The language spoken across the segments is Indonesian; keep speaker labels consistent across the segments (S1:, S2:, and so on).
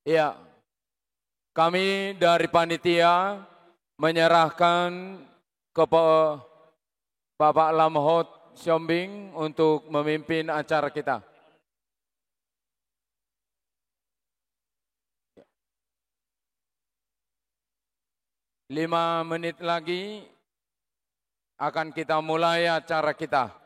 S1: Ya, kami dari panitia menyerahkan ke Bapak Lamhot Siombing untuk memimpin acara kita. 5 menit lagi akan kita mulai acara kita.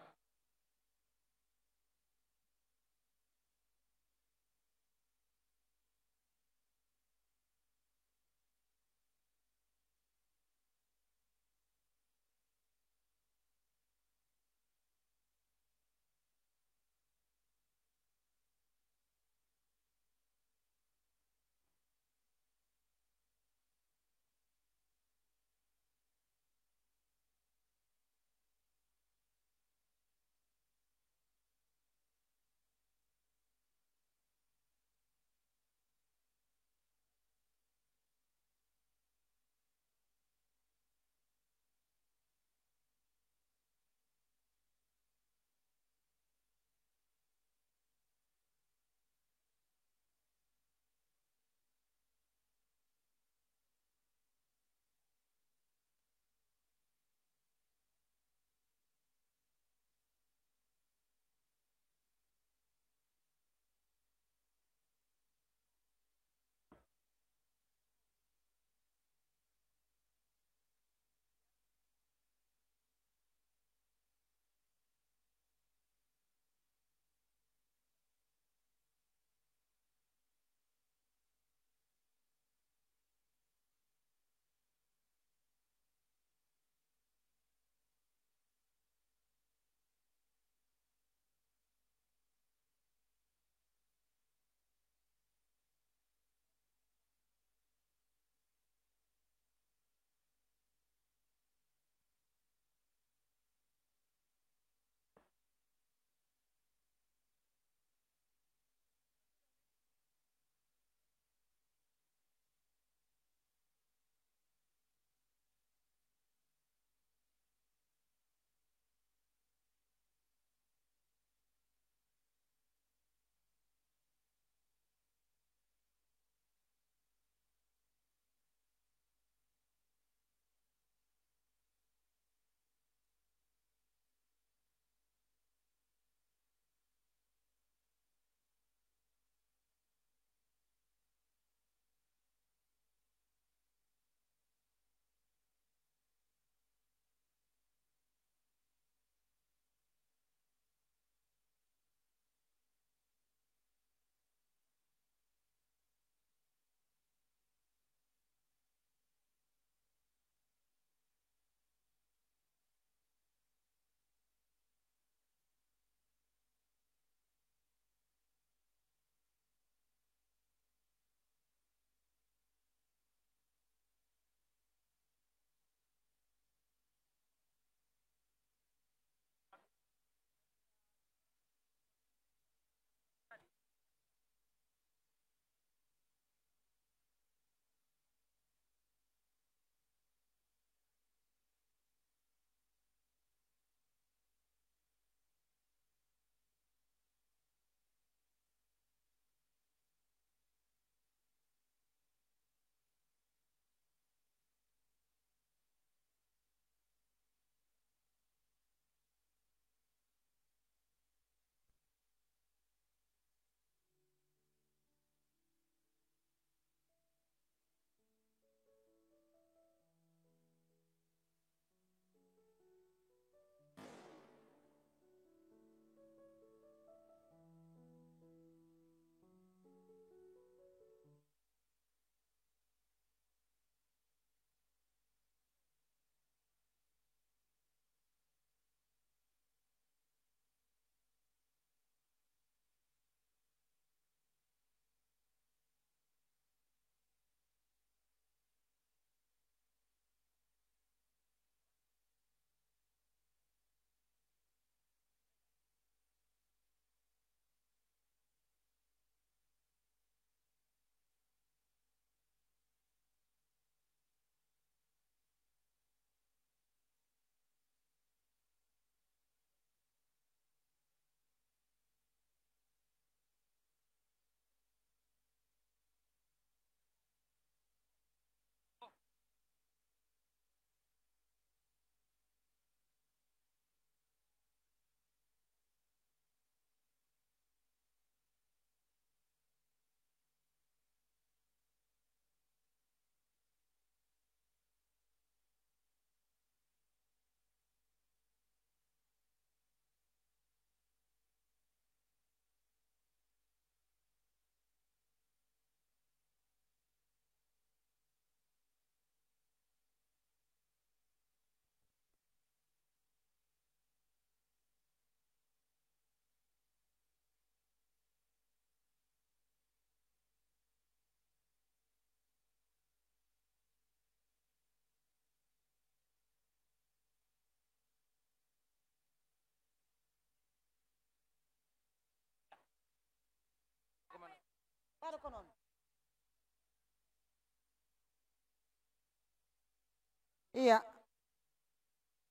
S2: Iya.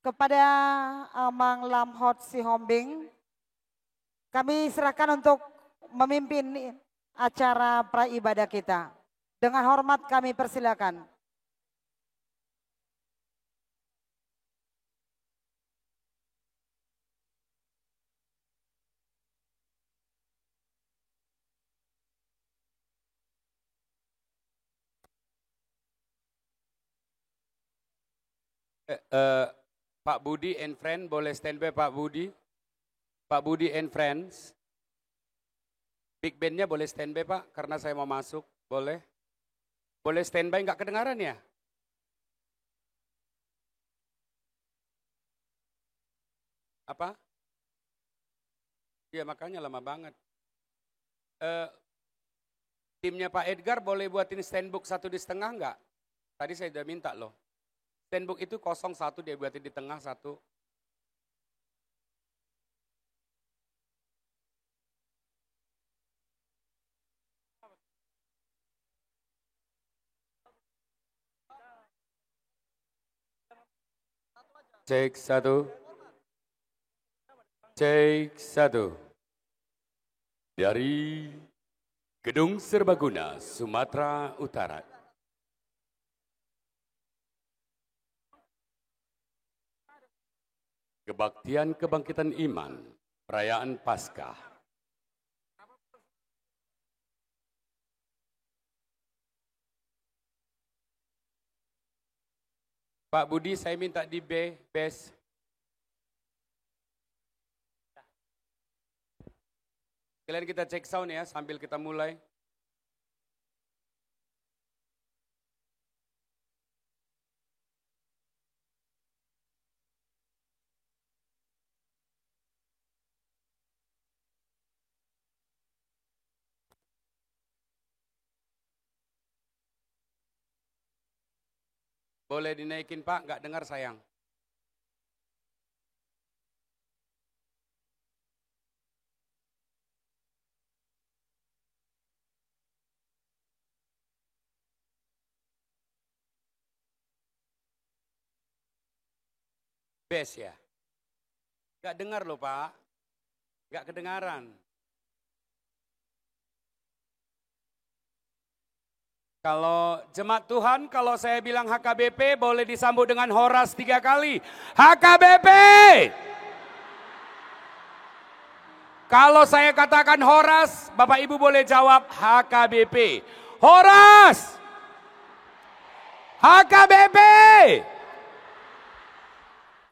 S2: Kepada Amang Lamhot Sihombing, kami serahkan untuk memimpin acara praibadah kita. Dengan hormat kami persilakan.
S3: Pak Budi and Friend, boleh standby Pak Budi? Pak Budi and Friends. Big Band-nya boleh standby Pak, karena saya mau masuk, boleh? Boleh standby, nggak kedengaran ya? Apa? Iya makanya lama banget. Timnya Pak Edgar boleh buatin standbook 1,5 nggak? Tadi saya udah minta loh. Standbook itu 01 dia buatin di tengah 1. Cek 1. Cek 1. Dari Gedung Serbaguna, Sumatera Utara. Kebaktian Kebangkitan Iman, Perayaan Paskah. Pak Budi, saya minta di B, bes. Kalian kita cek sound ya, sambil kita mulai. Boleh dinaikin Pak, nggak dengar sayang. Bes ya? Nggak dengar loh Pak, nggak kedengaran. Kalau jemaat Tuhan, kalau saya bilang HKBP boleh disambut dengan horas 3 kali. HKBP! Kalau saya katakan horas, Bapak Ibu boleh jawab HKBP. Horas! HKBP!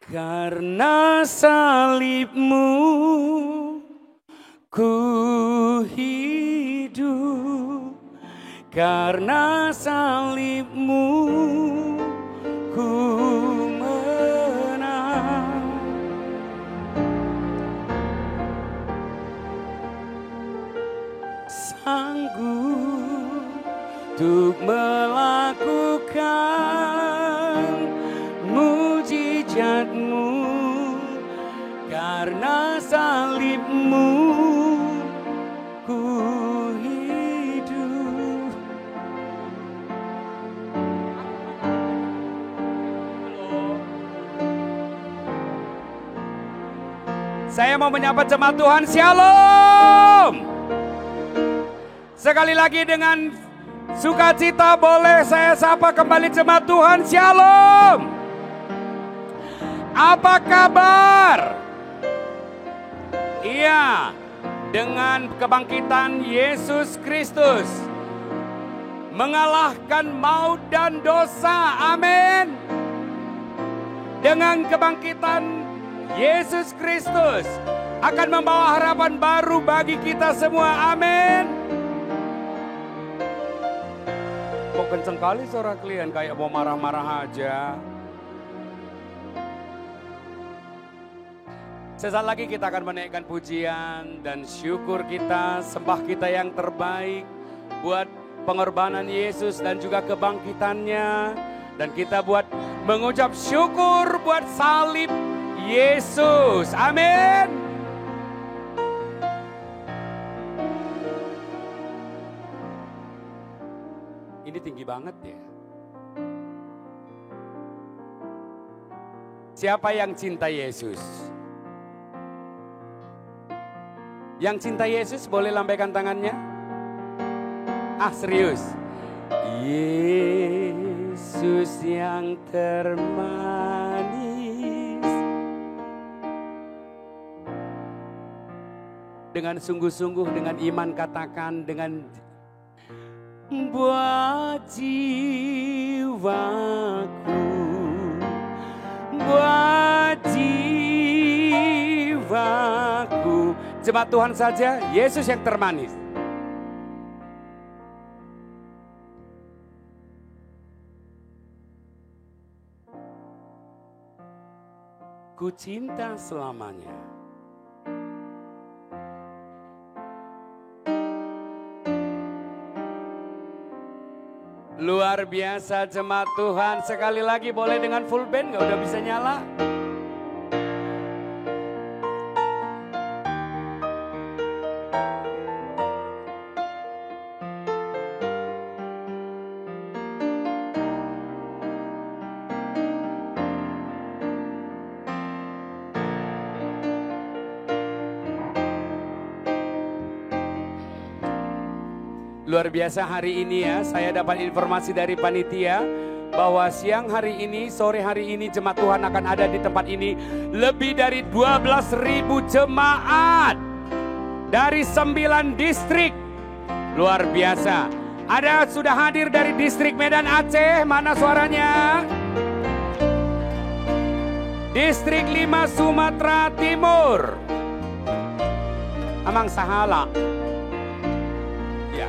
S3: Karena salibmu ku hidup, karena salibmu ku menang. Sanggup untuk melakukan mujizatmu, karena salibmu ku hidup. Saya mau menyapa jemaat Tuhan, Shalom. Sekali lagi dengan sukacita boleh saya sapa kembali jemaat Tuhan, Shalom. Apa kabar? Iya, dengan kebangkitan Yesus Kristus mengalahkan maut dan dosa, amin. Dengan kebangkitan Yesus Kristus akan membawa harapan baru bagi kita semua, amin. Kok kenceng kali suara kalian, kayak mau marah-marah aja. Sesaat lagi kita akan menaikkan pujian dan syukur kita, sembah kita yang terbaik buat pengorbanan Yesus dan juga kebangkitannya. Dan kita buat mengucap syukur buat salib Yesus. Amin. Ini tinggi banget ya. Siapa yang cinta Yesus? Yang cinta Yesus boleh lambaikan tangannya? Ah, serius. Yesus yang termanis. Dengan sungguh-sungguh, dengan iman katakan, dengan buat jiwaku, buat jiwaku. Jemaat Tuhan saja, Yesus yang termanis. Ku cinta selamanya. Luar biasa jemaat Tuhan. Sekali lagi boleh dengan full band, gak udah bisa nyala? Luar biasa hari ini ya, saya dapat informasi dari panitia bahwa siang hari ini, sore hari ini jemaat Tuhan akan ada di tempat ini lebih dari 12.000 jemaat dari 9 distrik. Luar biasa. Ada sudah hadir dari distrik Medan Aceh, mana suaranya? Distrik 5 Sumatera Timur. Amang Sahala. Ya.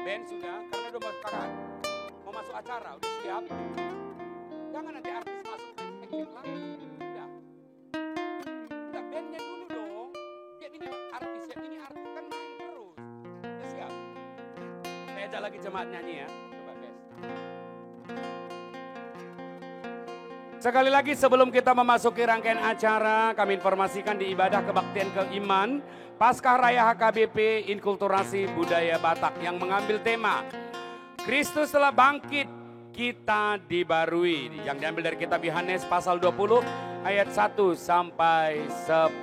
S3: Ben sudah, karena udah mau masuk acara, udah siap. Jangan nanti artis masuk acting lagi. Udah. Udah bandnya dulu dong. Ya ini artis kan main terus. Udah siap. Saya ajak lagi jemaat nyanyi ya. Coba guys. Sekali lagi sebelum kita memasuki rangkaian acara, kami informasikan di ibadah kebaktian keiman Paskah Raya HKBP Inkulturasi Budaya Batak yang mengambil tema Kristus telah bangkit, kita dibarui, yang diambil dari kitab Yohanes pasal 20 ayat 1 sampai 10.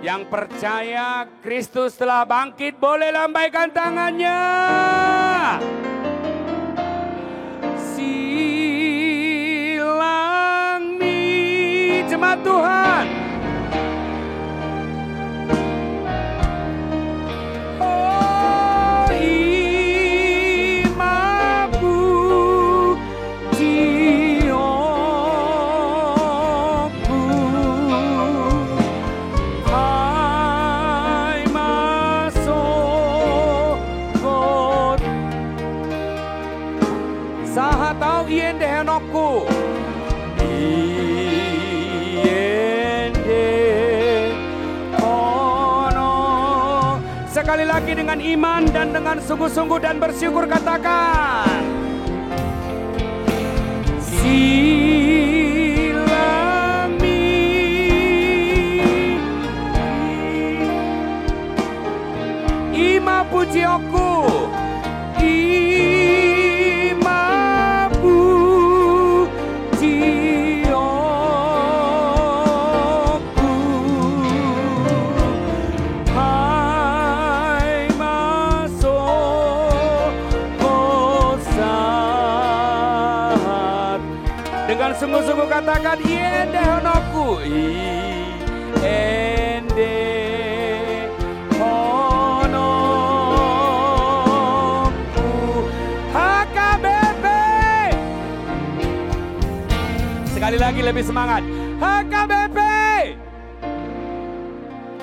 S3: Yang percaya Kristus telah bangkit boleh lambaikan tangannya. Silang nih jemaat Tuhan. Sekali lagi dengan iman dan dengan sungguh-sungguh dan bersyukur katakan Silami Ima pujioku sungguh-sungguh katakan Yende honoku Yende honoku HKBP. Sekali lagi lebih semangat HKBP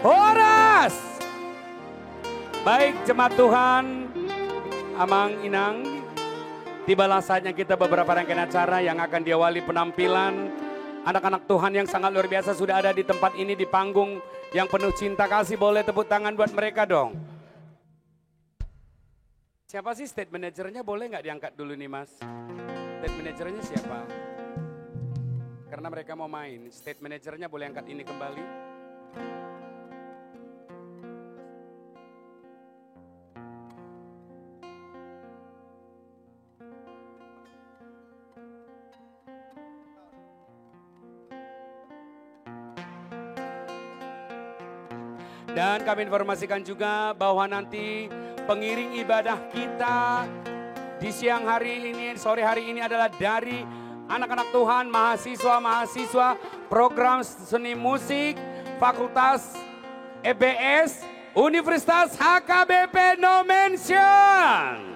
S3: Horas. Baik jemaat Tuhan, Amang Inang, tibalah saatnya kita beberapa rangkaian acara yang akan diawali penampilan anak-anak Tuhan yang sangat luar biasa sudah ada di tempat ini di panggung yang penuh cinta kasih. Boleh tepuk tangan buat mereka dong. Siapa sih state manajernya, boleh nggak diangkat dulu nih Mas? State manajernya siapa? Karena mereka mau main, state manajernya boleh angkat ini kembali. Dan kami informasikan juga bahwa nanti pengiring ibadah kita di siang hari ini, sore hari ini adalah dari anak-anak Tuhan, mahasiswa-mahasiswa program seni musik, Fakultas EBS, Universitas HKBP No Mention.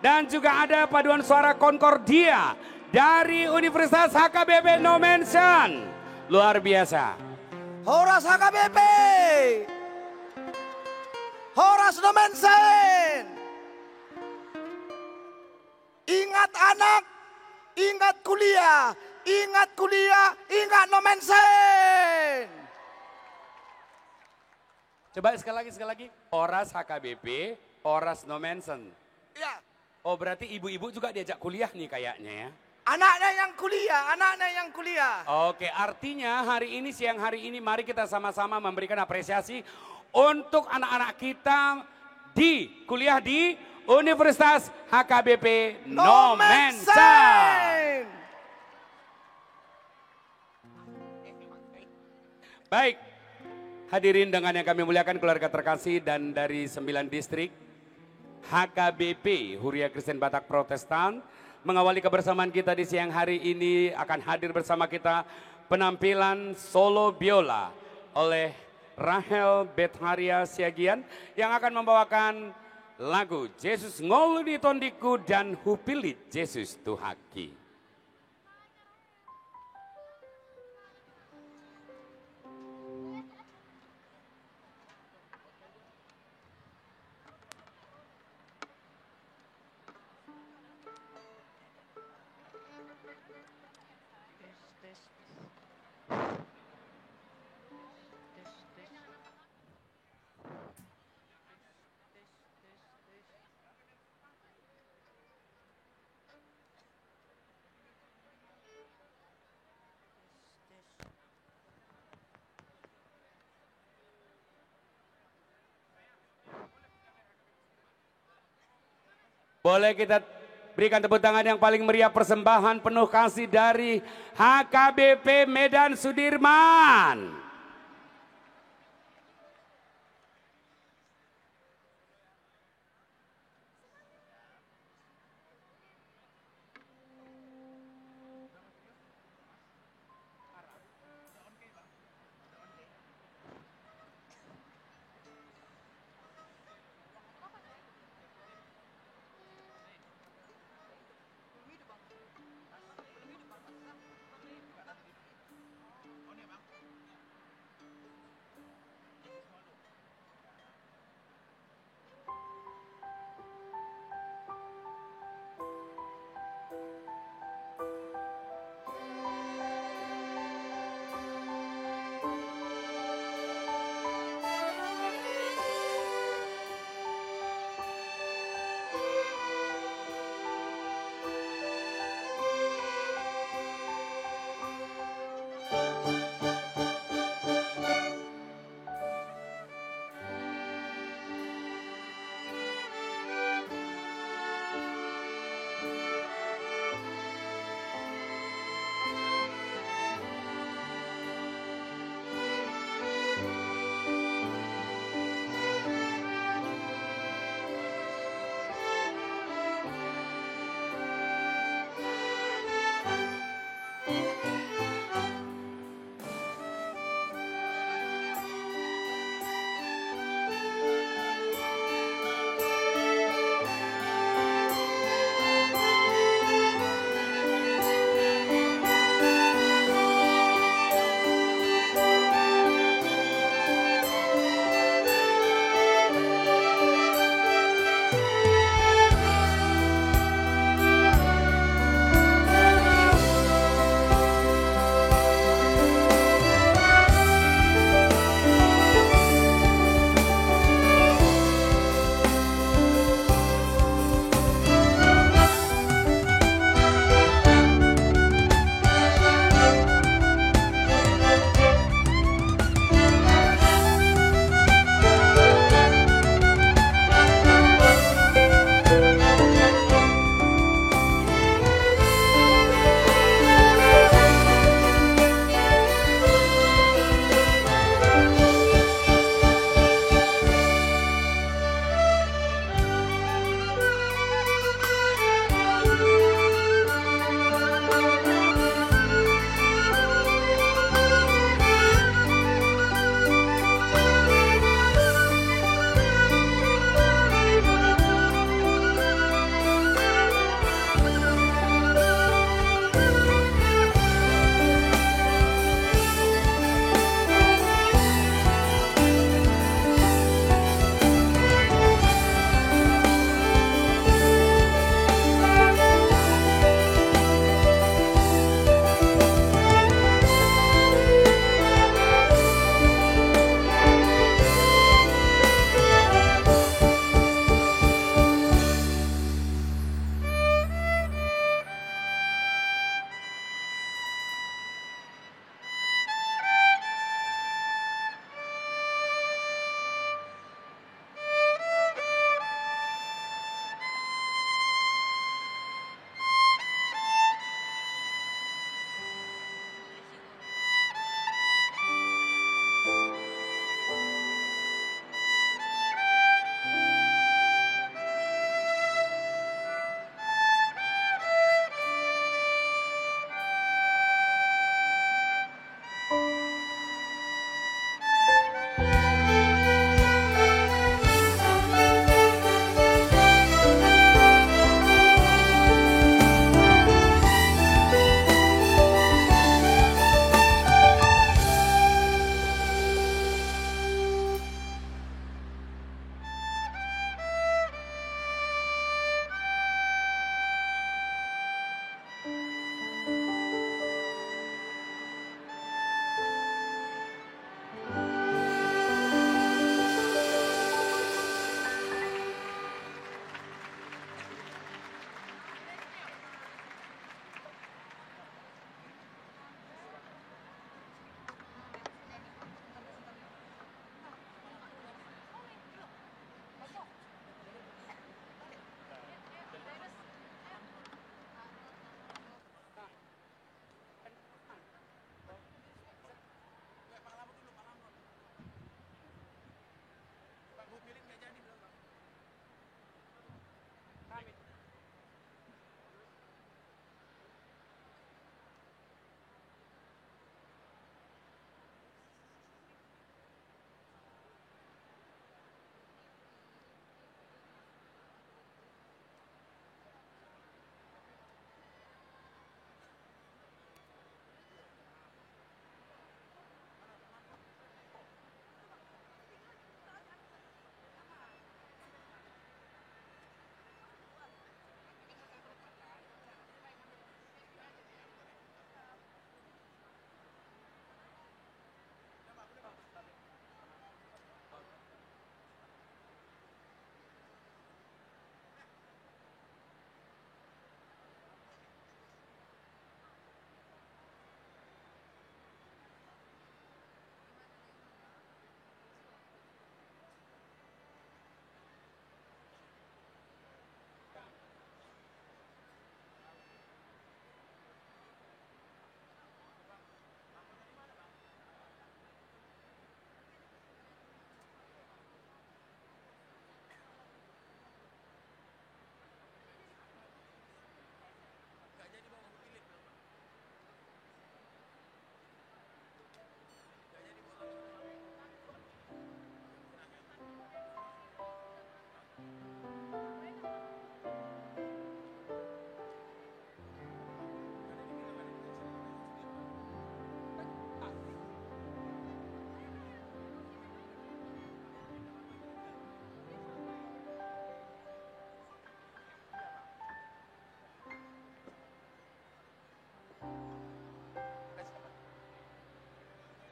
S3: Dan juga ada paduan suara Concordia dari Universitas HKBP No Mention. Luar biasa.
S4: Horas HKBP, Horas No Mention. Ingat anak, ingat kuliah, ingat kuliah, ingat No Mention.
S3: Coba sekali lagi. Horas HKBP, Horas No Mention.
S4: Ya.
S3: Oh berarti ibu-ibu juga diajak kuliah nih kayaknya ya.
S4: Anaknya yang kuliah, anaknya yang kuliah.
S3: Oke, artinya hari ini, siang hari ini mari kita sama-sama memberikan apresiasi untuk anak-anak kita di kuliah di Universitas HKBP No Mention. Baik, hadirin dengan yang kami muliakan keluarga terkasih dan dari 9 distrik HKBP Huria Kristen Batak Protestan. Mengawali kebersamaan kita di siang hari ini akan hadir bersama kita penampilan solo biola oleh Rahel Betharia Siagian yang akan membawakan lagu Yesus ngoludi tondiku dan hupilit Yesus Tuhaki. Boleh kita berikan tepuk tangan yang paling meriah, persembahan penuh kasih dari HKBP Medan Sudirman.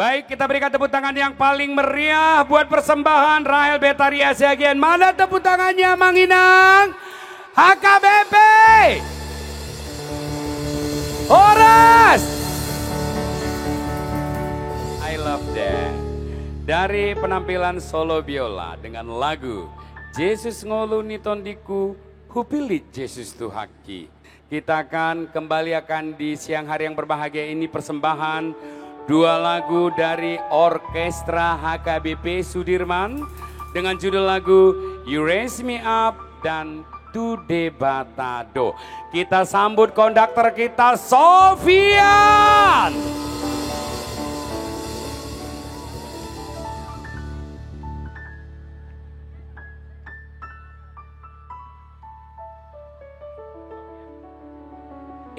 S3: Baik, kita berikan tepuk tangan yang paling meriah buat persembahan Rahel Betaria Siagian. Mana tepuk tangannya, Mang Inang? HKBP. Horas. I love that. Dari penampilan solo biola dengan lagu Yesus ngoluni tondiku, hupili Yesus Tuhaki. Kita akan kembali di siang hari yang berbahagia ini persembahan dua lagu dari Orkestra HKBP Sudirman dengan judul lagu You Raise Me Up dan Tu Debatado. Kita sambut konduktor kita Sofian.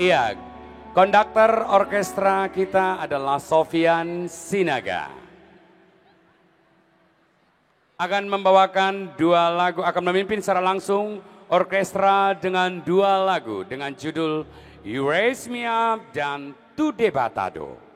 S3: Iya, konduktor orkestra kita adalah Sofian Sinaga. Akan membawakan dua lagu, akan memimpin secara langsung orkestra dengan dua lagu dengan judul You Raise Me Up dan Tu Debatado.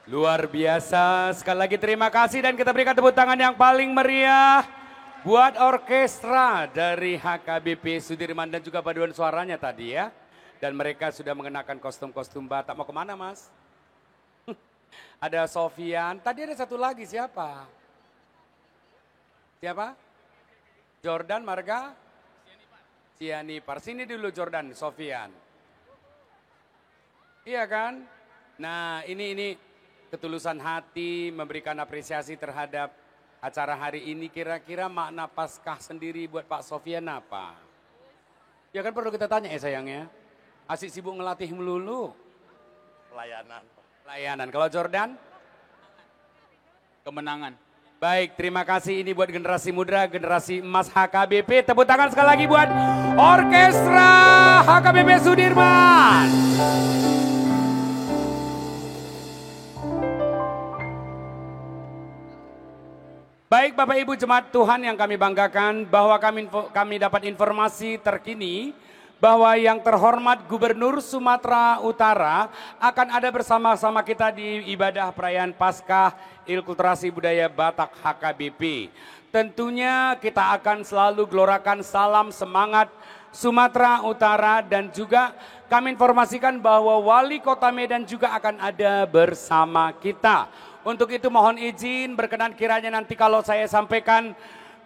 S3: Luar biasa, sekali lagi terima kasih dan kita berikan tepuk tangan yang paling meriah buat orkestra dari HKBP Sudirman dan juga paduan suaranya tadi ya. Dan mereka sudah mengenakan kostum-kostum Batak. Mau kemana Mas? Ada Sofian, tadi ada satu lagi siapa? Siapa? Jordan Marga? Sianipar, sini dulu Jordan, Sofian. Iya kan? Nah ini ketulusan hati memberikan apresiasi terhadap acara hari ini. Kira-kira makna Paskah sendiri buat Pak Sofian apa? Ya kan perlu kita tanya ya sayangnya. Asik sibuk ngelatih melulu. Pelayanan. Kalau Jordan?
S1: Kemenangan.
S3: Baik, terima kasih ini buat generasi muda, generasi emas HKBP. Tepuk tangan sekali lagi buat orkestra HKBP Sudirman. Baik Bapak Ibu jemaat Tuhan yang kami banggakan bahwa kami dapat informasi terkini bahwa yang terhormat Gubernur Sumatera Utara akan ada bersama-sama kita di ibadah perayaan Paskah Inkulturasi Budaya Batak HKBP. Tentunya kita akan selalu gelorakan salam semangat Sumatera Utara dan juga kami informasikan bahwa Wali Kota Medan juga akan ada bersama kita. Untuk itu mohon izin berkenan kiranya nanti kalau saya sampaikan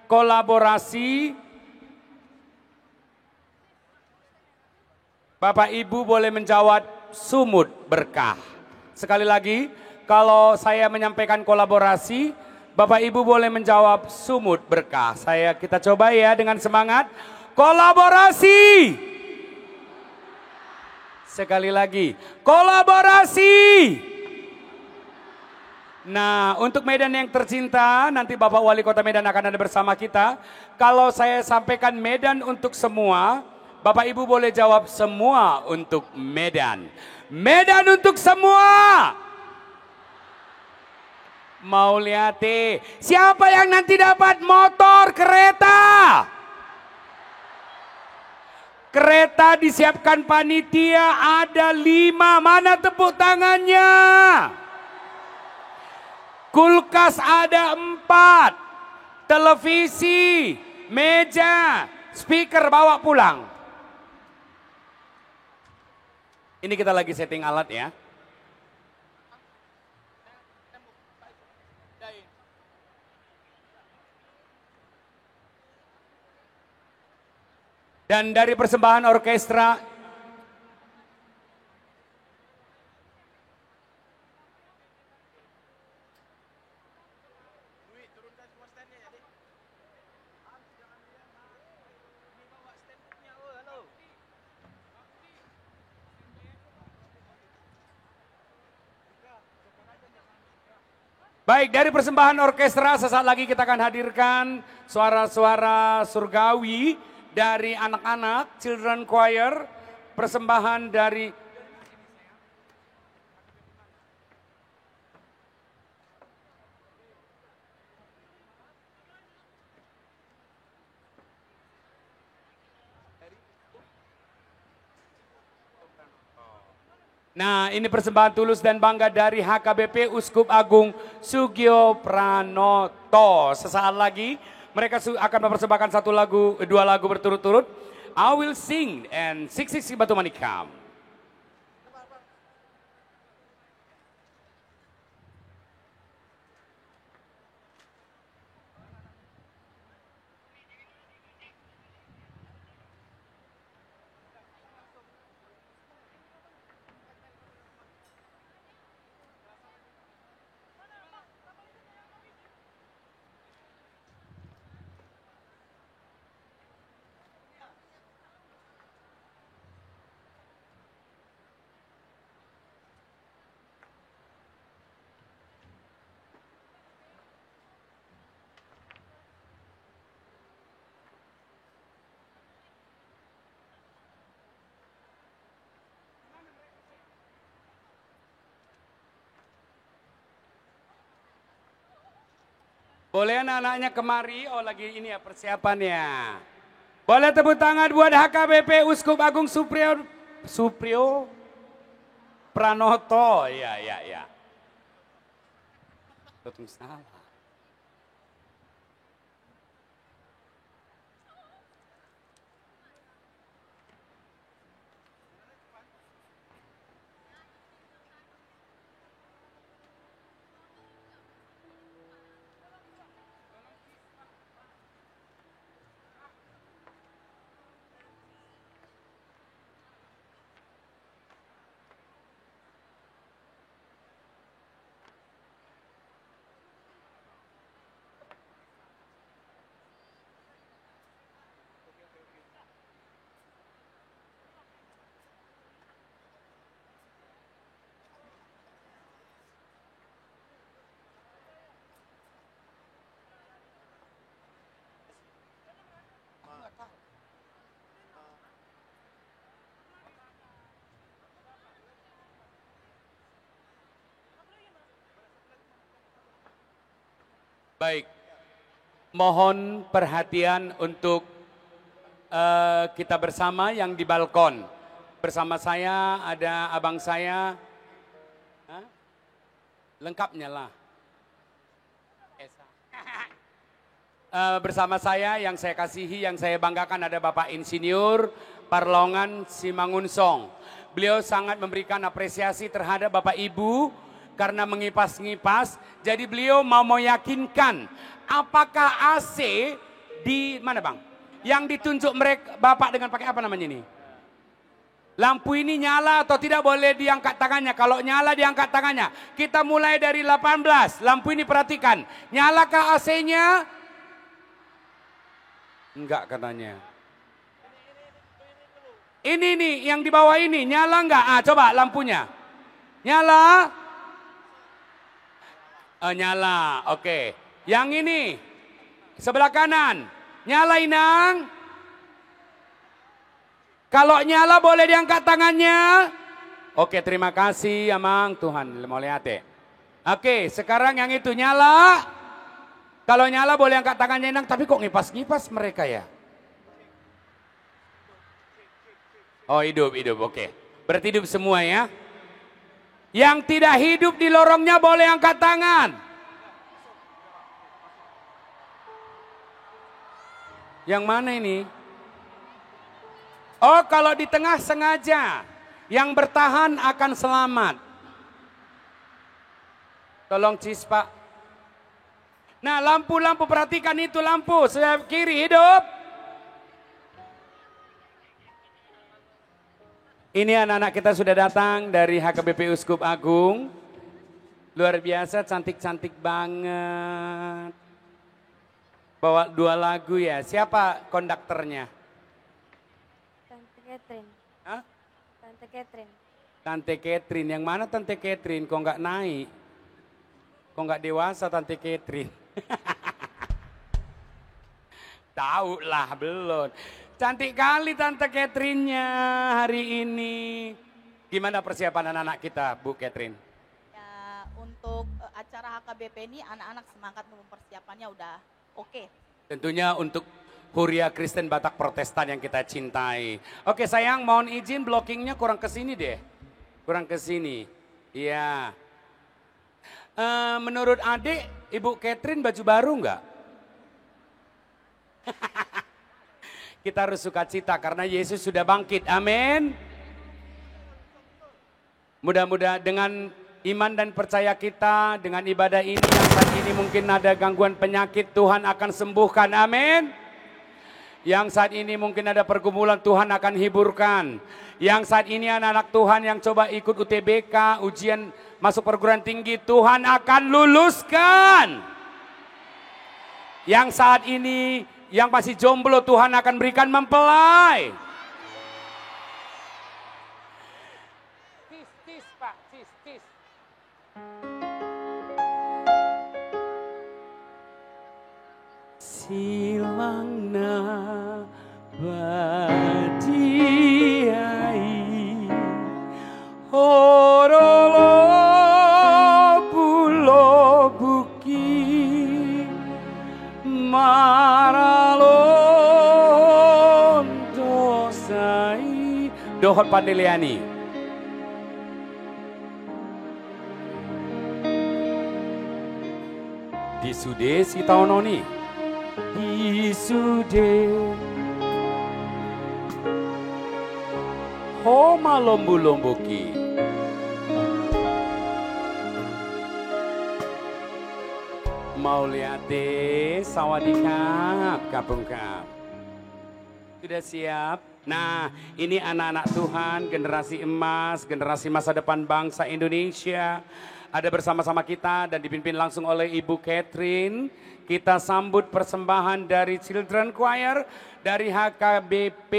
S3: kolaborasi, Bapak Ibu boleh menjawab sumut berkah. Sekali lagi, kalau saya menyampaikan kolaborasi, Bapak Ibu boleh menjawab sumut berkah. Kita coba ya dengan semangat. Kolaborasi. Sekali lagi, kolaborasi. Nah, untuk Medan yang tercinta, nanti Bapak Wali Kota Medan akan ada bersama kita. Kalau saya sampaikan Medan untuk semua, Bapak Ibu boleh jawab semua untuk Medan. Medan untuk semua. Mau lihat siapa yang nanti dapat motor kereta? Kereta disiapkan panitia ada 5. Mana tepuk tangannya? Kulkas ada 4. Televisi, meja, speaker bawa pulang. Ini kita lagi setting alat ya. Dan dari persembahan orkestra baik, dari persembahan orkestra sesaat lagi kita akan hadirkan suara-suara surgawi dari anak-anak, children choir, persembahan dari Nah, ini persembahan tulus dan bangga dari HKBP Uskup Agung Sugio Pranoto. Sesaat lagi mereka akan mempersembahkan 2 lagu berturut-turut. I Will Sing and 666 Batu Manikam. Boleh anak-anaknya kemari, lagi ini ya persiapannya. Boleh tepuk tangan buat HKBP Uskup Agung Suprio Pranoto, ya. Tutung salah. Baik, mohon perhatian untuk kita bersama yang di balkon. Bersama saya ada abang saya, lengkapnya lah. Bersama saya yang saya kasihi, yang saya banggakan ada Bapak Insinyur Parlongan Simangunsong. Beliau sangat memberikan apresiasi terhadap Bapak Ibu karena mengipas-ngipas. Jadi beliau mau meyakinkan apakah AC di mana Bang? Yang ditunjuk mereka Bapak dengan pakai apa namanya ini? Lampu ini nyala atau tidak boleh diangkat tangannya. Kalau nyala diangkat tangannya. Kita mulai dari 18. Lampu ini perhatikan. Nyalakah AC-nya? Enggak katanya. Ini nih yang di bawah ini nyala enggak? Coba lampunya. Nyala? Nyala. Oke. Yang ini sebelah kanan. Nyala Inang. Kalau nyala boleh diangkat tangannya. Oke, terima kasih Amang. Tuhan mau lihat ya. Oke, sekarang yang itu nyala. Kalau nyala boleh angkat tangannya Inang. Tapi kok ngipas-ngipas mereka ya? Oh hidup, oke. Berarti hidup semua ya. Yang tidak hidup di lorongnya boleh angkat tangan. Yang mana ini? Oh kalau di tengah sengaja. Yang bertahan akan selamat. Tolong cis Pak. Nah lampu-lampu perhatikan itu lampu. Sebelah kiri hidup. Ini anak-anak kita sudah datang dari HKBP Uskup Agung. Luar biasa, cantik-cantik banget. Bawa 2 lagu ya. Siapa konduktornya?
S5: Tante Catherine.
S3: Hah?
S5: Tante Catherine.
S3: Tante Catherine. Yang mana Tante Catherine? Kok nggak naik? Kok nggak dewasa Tante Catherine? Tahu lah belum. Cantik kali Tante Catherine-nya hari ini. Gimana persiapan anak-anak kita, Bu Catherine?
S6: Ya, untuk acara HKBP ini anak-anak semangat mempersiapannya udah oke.
S3: Tentunya untuk Huria Kristen Batak Protestan yang kita cintai. Oke sayang, mohon izin blockingnya kurang ke sini deh. Kurang ke sini. Iya. Menurut adik, Ibu Catherine baju baru enggak? Kita harus sukacita karena Yesus sudah bangkit. Amin. Mudah-mudahan dengan iman dan percaya kita, dengan ibadah ini yang saat ini mungkin ada gangguan penyakit, Tuhan akan sembuhkan. Amin. Yang saat ini mungkin ada pergumulan, Tuhan akan hiburkan. Yang saat ini anak-anak Tuhan yang coba ikut UTBK, ujian masuk perguruan tinggi, Tuhan akan luluskan. Yang saat ini yang masih jomblo, Tuhan akan berikan mempelai. Tis, Pak, tis. Silang na badiai horolo bulo buki maralon dosai dohot Pandeliani. Disude si taononi. Disude. Homa lombu-lombuki. Mau lihat deh, sawadikap, kapungkap. Sudah siap? Nah, ini anak-anak Tuhan, generasi emas, generasi masa depan bangsa Indonesia. Ada bersama-sama kita dan dipimpin langsung oleh Ibu Catherine. Kita sambut persembahan dari Children Choir, dari HKBP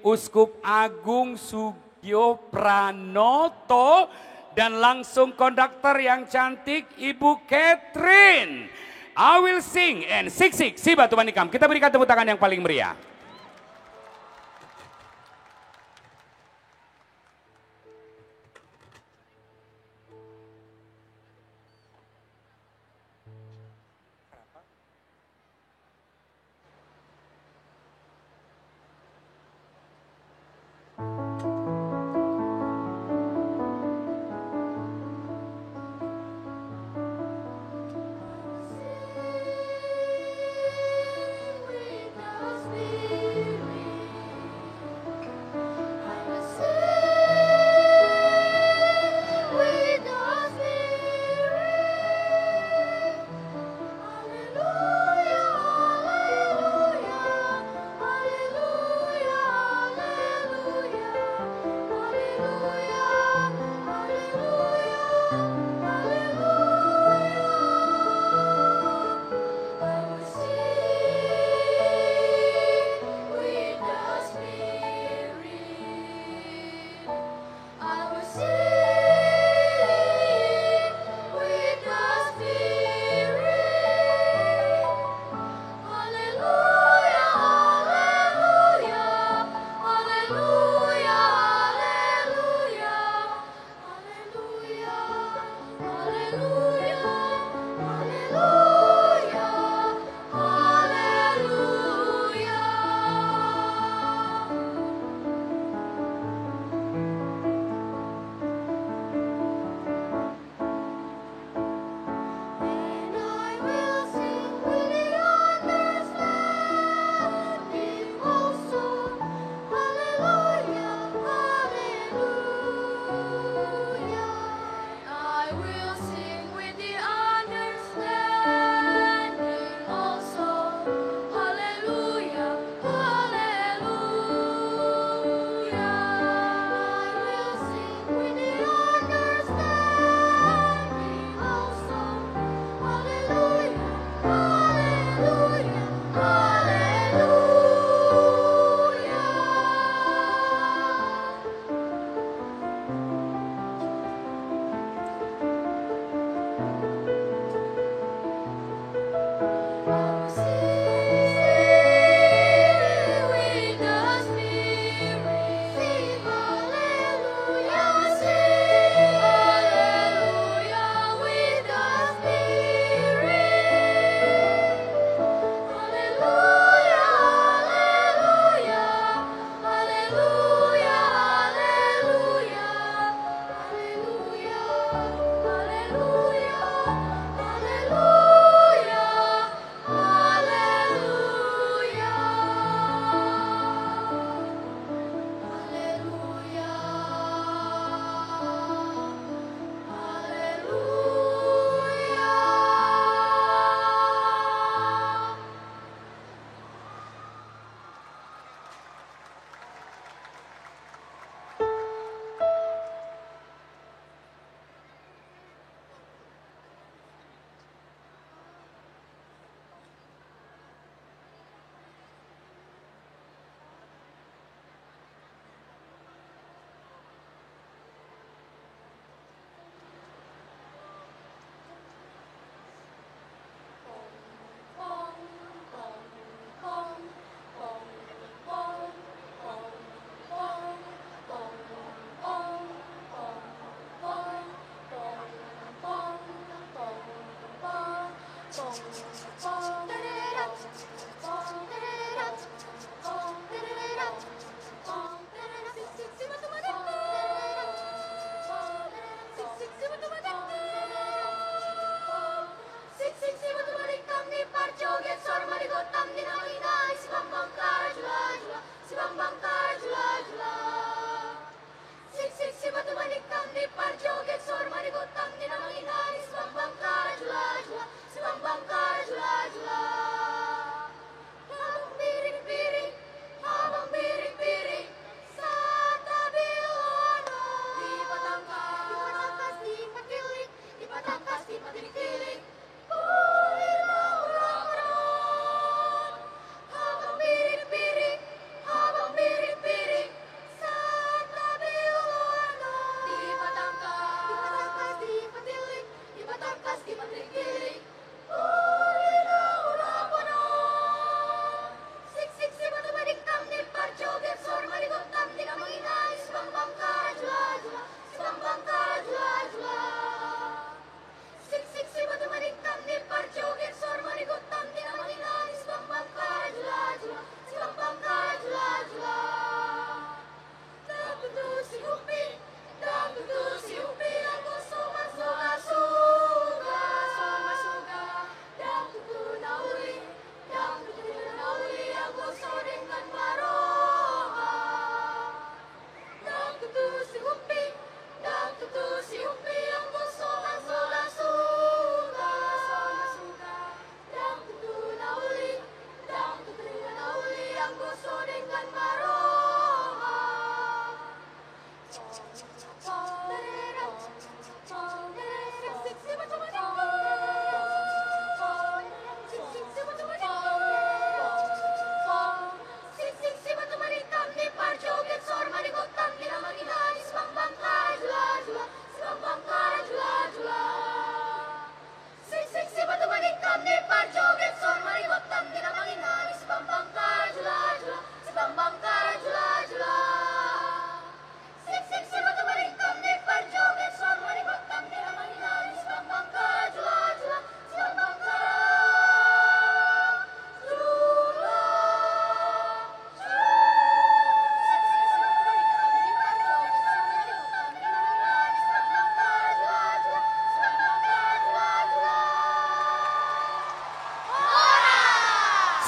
S3: Uskup Agung Sugio Pranoto, dan langsung konduktor yang cantik Ibu Catherine. I will sing and sik si batu manikam. Kita berikan tepuk tangan yang paling meriah.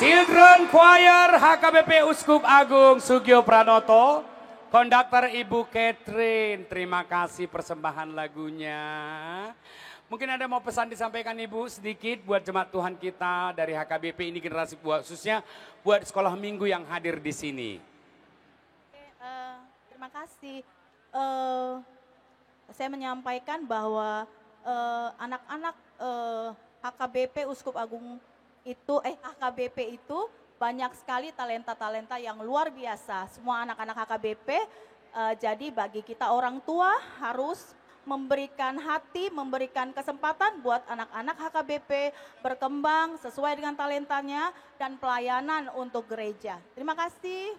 S3: Children Choir HKBP Uskup Agung Sugio Pranoto, konduktor Ibu Catherine, terima kasih persembahan lagunya. Mungkin ada mau pesan disampaikan Ibu sedikit buat jemaat Tuhan kita dari HKBP ini generasi khususnya buat sekolah minggu yang hadir di sini.
S6: Oke, terima kasih. Saya menyampaikan bahwa anak-anak HKBP Uskup Agung itu, HKBP itu banyak sekali talenta-talenta yang luar biasa. Semua anak-anak HKBP, jadi bagi kita orang tua harus memberikan hati, memberikan kesempatan buat anak-anak HKBP berkembang sesuai dengan talentanya dan pelayanan untuk gereja. Terima kasih.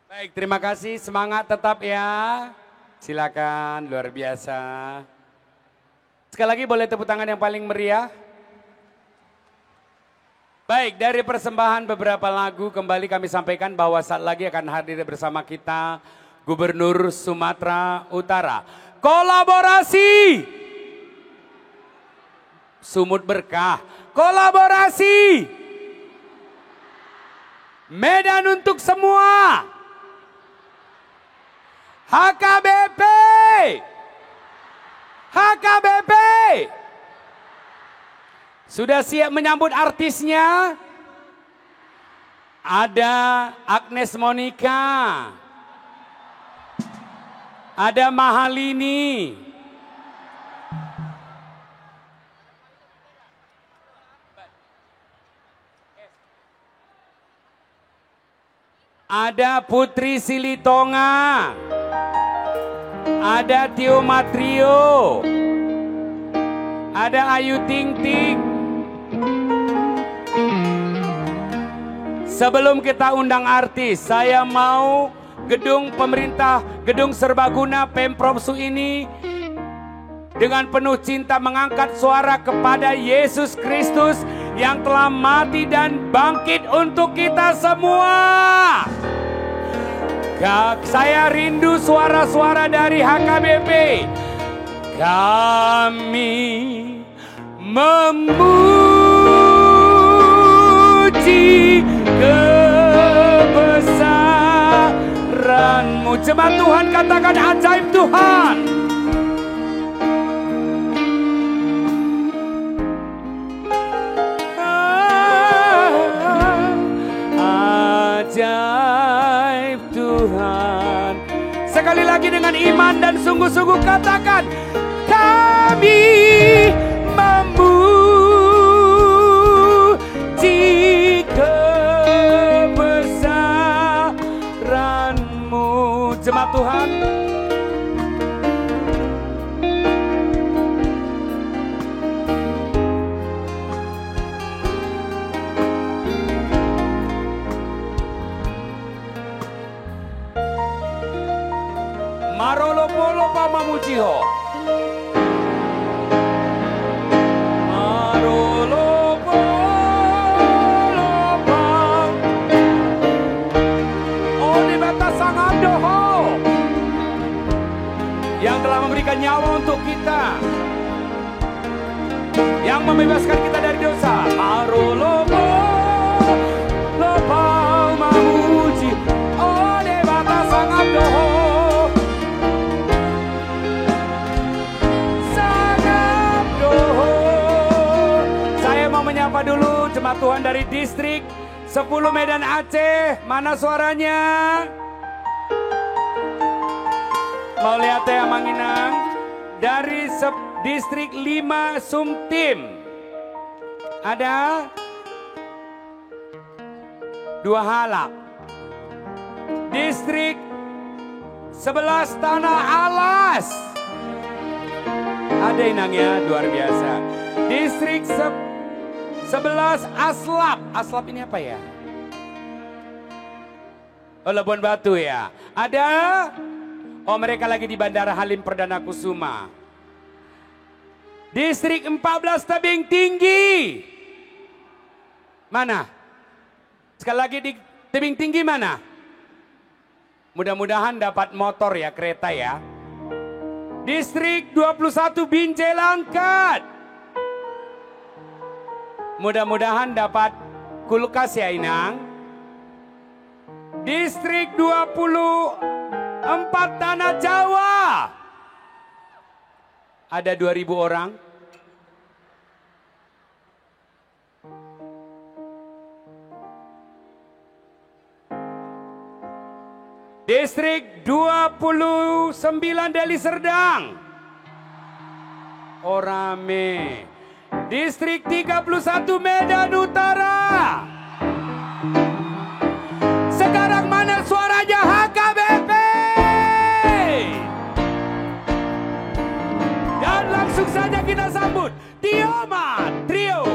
S3: Baik, terima kasih. Semangat tetap ya. Silakan, luar biasa. Sekali lagi boleh tepuk tangan yang paling meriah. Baik, dari persembahan beberapa lagu kembali kami sampaikan bahwa saat lagi akan hadir bersama kita Gubernur Sumatera Utara. Kolaborasi. Sumut Berkah. Kolaborasi. Medan untuk semua. HKBP. HKBP. Sudah siap menyambut artisnya? Ada Agnes Monica. Ada Mahalini. Ada Putri Silitonga. Ada Tio Matrio. Ada Ayu Ting Ting. Sebelum kita undang artis, saya mau gedung pemerintah, gedung serbaguna Pemprov Su ini dengan penuh cinta mengangkat suara kepada Yesus Kristus yang telah mati dan bangkit untuk kita semua. Saya rindu suara-suara dari HKBP. Kami memuji kebesaran-Mu. Jemaat Tuhan katakan ajaib Tuhan. Ajaib Tuhan. Sekali lagi dengan iman dan sungguh-sungguh katakan, kami memuji kebesaran-Mu. Jemaat Tuhan, Marolo Polo Pamamujiho. Marolo Polo Pam. Oh di batas sangat doho. Yang telah memberikan nyawa untuk kita. Yang membebaskan kita dari dosa. Marolo Polo Pamamuji. Oh di batas sangat doho. Menyapa dulu jemaat Tuhan dari distrik 10 Medan Aceh. Mana suaranya? Mau lihat ya Manginang? Dari distrik 5 Sumtim. Ada 2 Halak. Distrik 11 Tanah Alas. Ada Inang ya, luar biasa. Distrik 11 Aslap. Aslap ini apa ya? Oh, Labuan Batu ya. Ada? Oh, mereka lagi di Bandara Halim Perdana Kusuma. Distrik 14 Tebing Tinggi. Mana? Sekali lagi di Tebing Tinggi mana? Mudah-mudahan dapat motor ya, kereta ya. Distrik 21 Binjai Langkat. Mudah-mudahan dapat kulkas ya Inang. Distrik 24 Tanah Jawa. Ada 2.000 orang. Distrik 29 Deli Serdang. Orame. Distrik 31 Medan Utara. Sekarang mana suaranya HKBP? Dan langsung saja kita sambut Tioma Trio.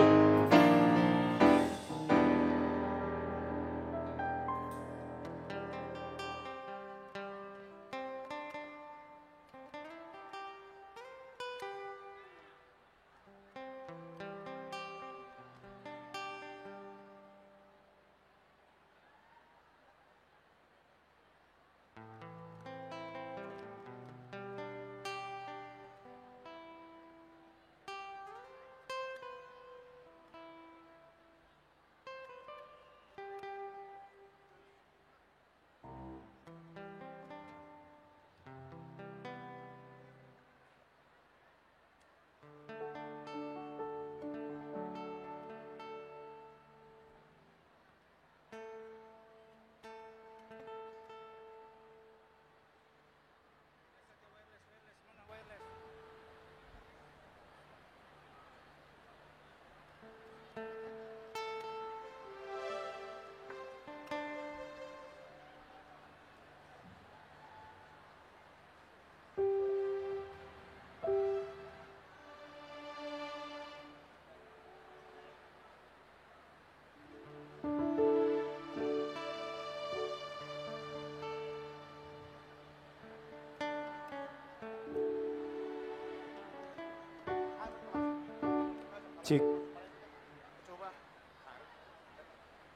S7: Cik.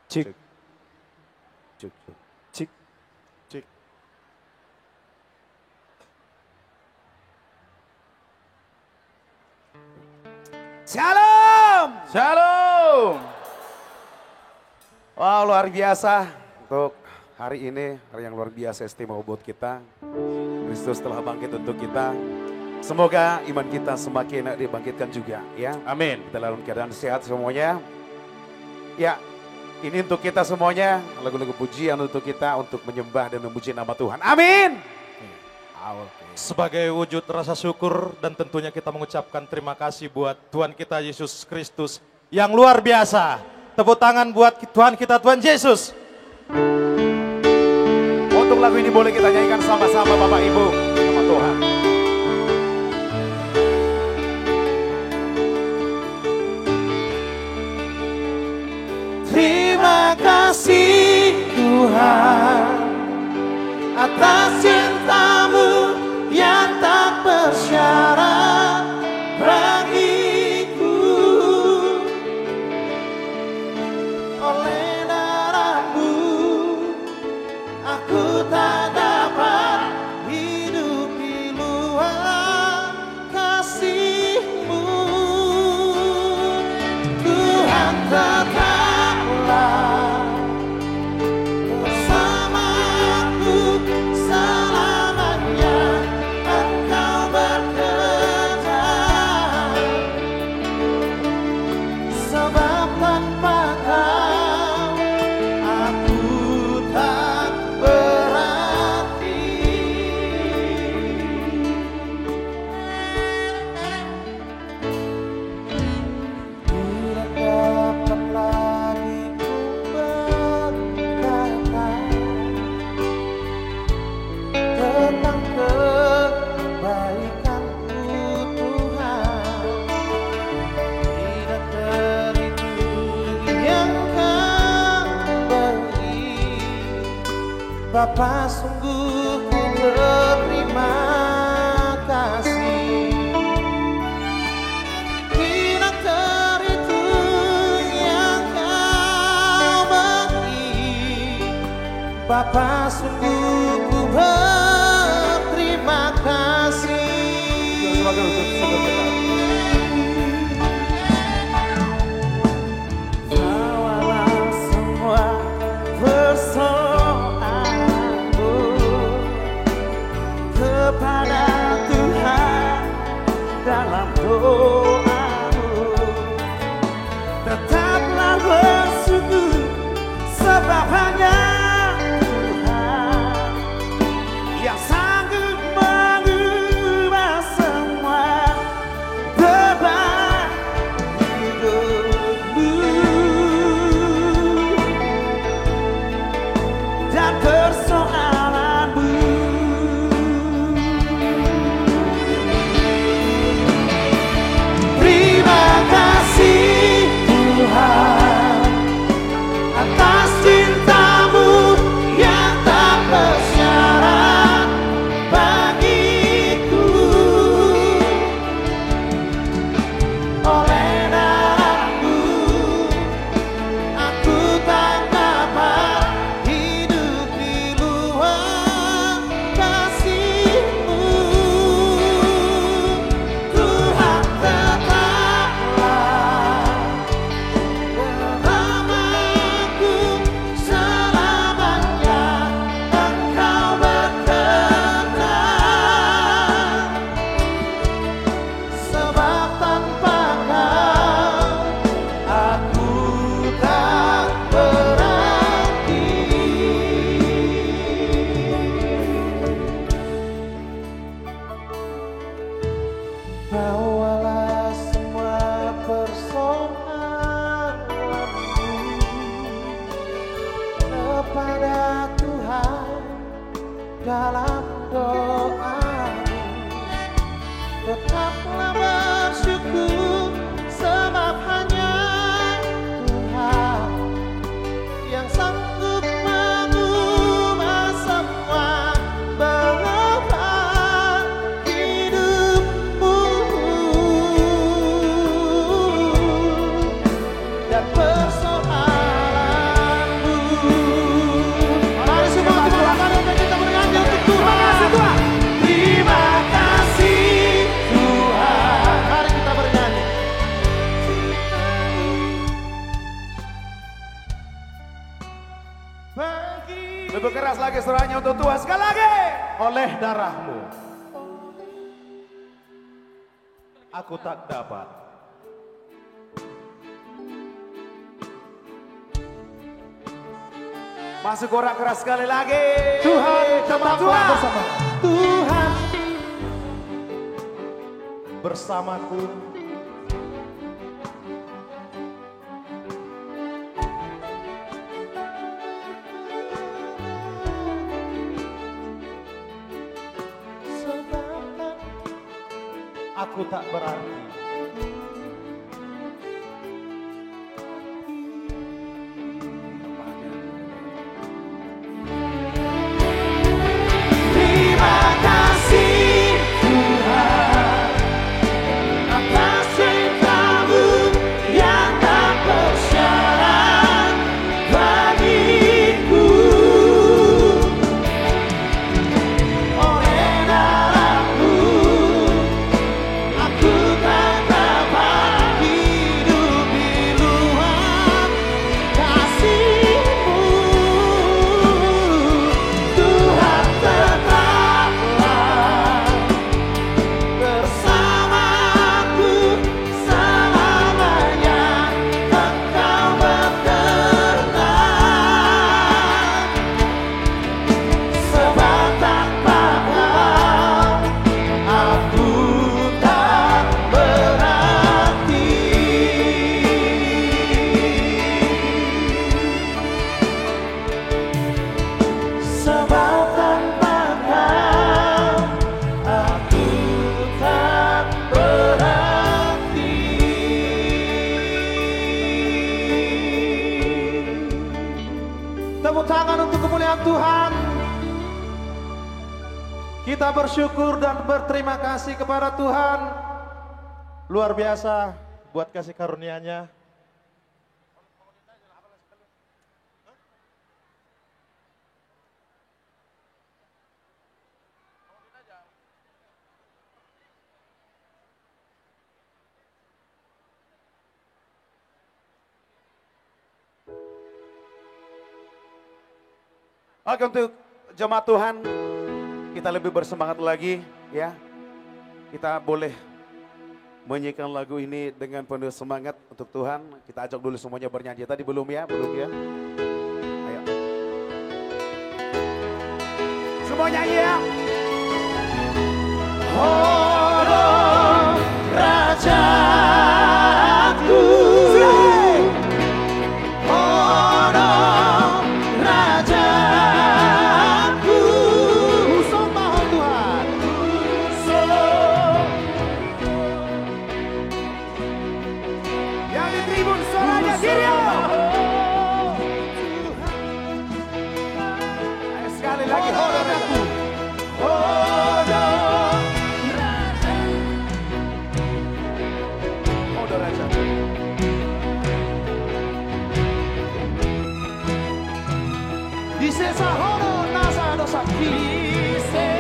S7: Cik. Cik. Cik. Cik.
S4: Shalom.
S7: Shalom. Wah, luar biasa untuk hari ini, hari yang luar biasa istimewa buat kita. Kristus telah bangkit untuk kita. Semoga iman kita semakin dibangkitkan juga ya. Amin. Kita dalam keadaan sehat semuanya. Ya, ini untuk kita semuanya, lagu-lagu pujian untuk kita untuk menyembah dan memuji nama Tuhan. Amin.
S8: Sebagai wujud rasa syukur dan tentunya kita mengucapkan terima kasih buat Tuhan kita Yesus Kristus yang luar biasa. Tepuk tangan buat Tuhan kita, Tuhan Yesus.
S7: Untuk lagu ini boleh kita nyanyikan sama-sama Bapak Ibu sama Tuhan.
S9: Terima kasih Tuhan atas cinta-Mu yang tak bersyarat bagiku. Oleh darah-Mu aku tak dapat hidup di luar kasih-Mu. Tuhan tetaplah bersamaku selamanya. Engkau bekerja, sebab tanpa Kau aku tak berarti. Tidak dapat lagi ku berkata tentang kebaikan-Mu Tuhan. Tidak terhitung yang Kau beri, Bapa, sungguh ku berterima kasih. Tidak terhitung yang Kau beri, Bapa, sungguh ku berterima kasih.
S7: Sebagai wujud syukur kita.
S9: Bawalah
S7: Lebih keras lagi suaranya untuk Tuhan sekali lagi.
S8: Oleh darahmu aku tak dapat.
S7: Masuk korak keras sekali lagi.
S8: Tuhan tetaplah bersama. Tuhan bersamaku. Aku tak berarti.
S9: Terima kasih Tuhan atas cinta-Mu yang tak bersyarat bagiku. Oleh darah-Mu aku tak dapat hidup di luar kasih-Mu. Tuhan tetaplah bersamaku selamanya. Engkau berkenan, sebab tanpa Kau aku tak berarti. Sebab tanpa Kau aku tak berarti.
S8: Tepuk tangan untuk kemuliaan Tuhan. Kita bersyukur dan berterima kasih kepada Tuhan. Luar biasa buat kasih karunia-Nya.
S7: Oke, untuk jemaat Tuhan, kita lebih bersemangat lagi ya. Kita boleh menyanyikan lagu ini dengan penuh semangat untuk Tuhan. Kita ajak dulu semuanya bernyanyi. Tadi belum ya? Belum ya? Ayo. Semua nyanyi ya.
S9: Oh, Rajaku. Oh, Rajaku.
S8: Sembah Tuhan.
S7: Yang di tribun suaranya Girio. Ayo sekali lagi Rajaku.
S9: Disesa horo nasa dosa kise.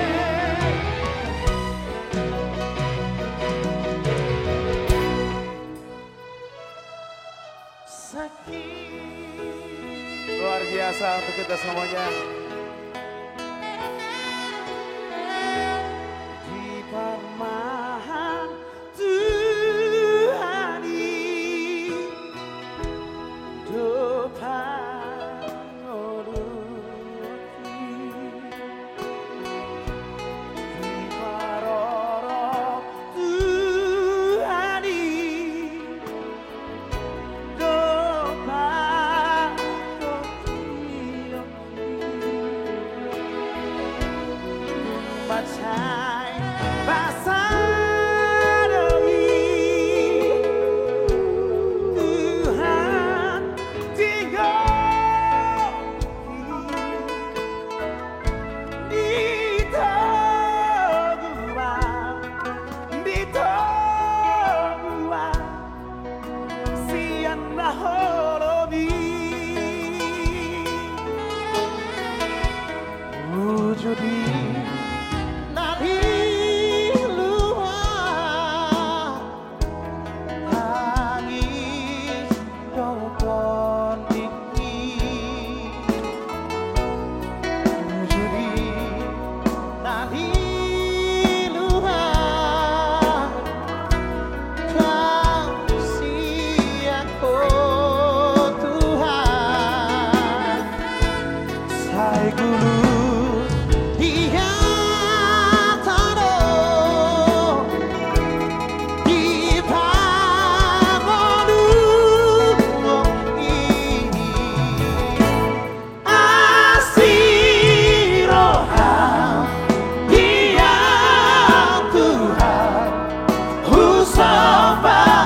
S9: Sakit.
S7: Luar biasa untuk kita semuanya.
S9: Di permahan Tuhan hidupan oruti. Di paroro Tuhan hidupan oruti. gulu dia taruh di pangonu ini asiroha dia Tuhan usabadoha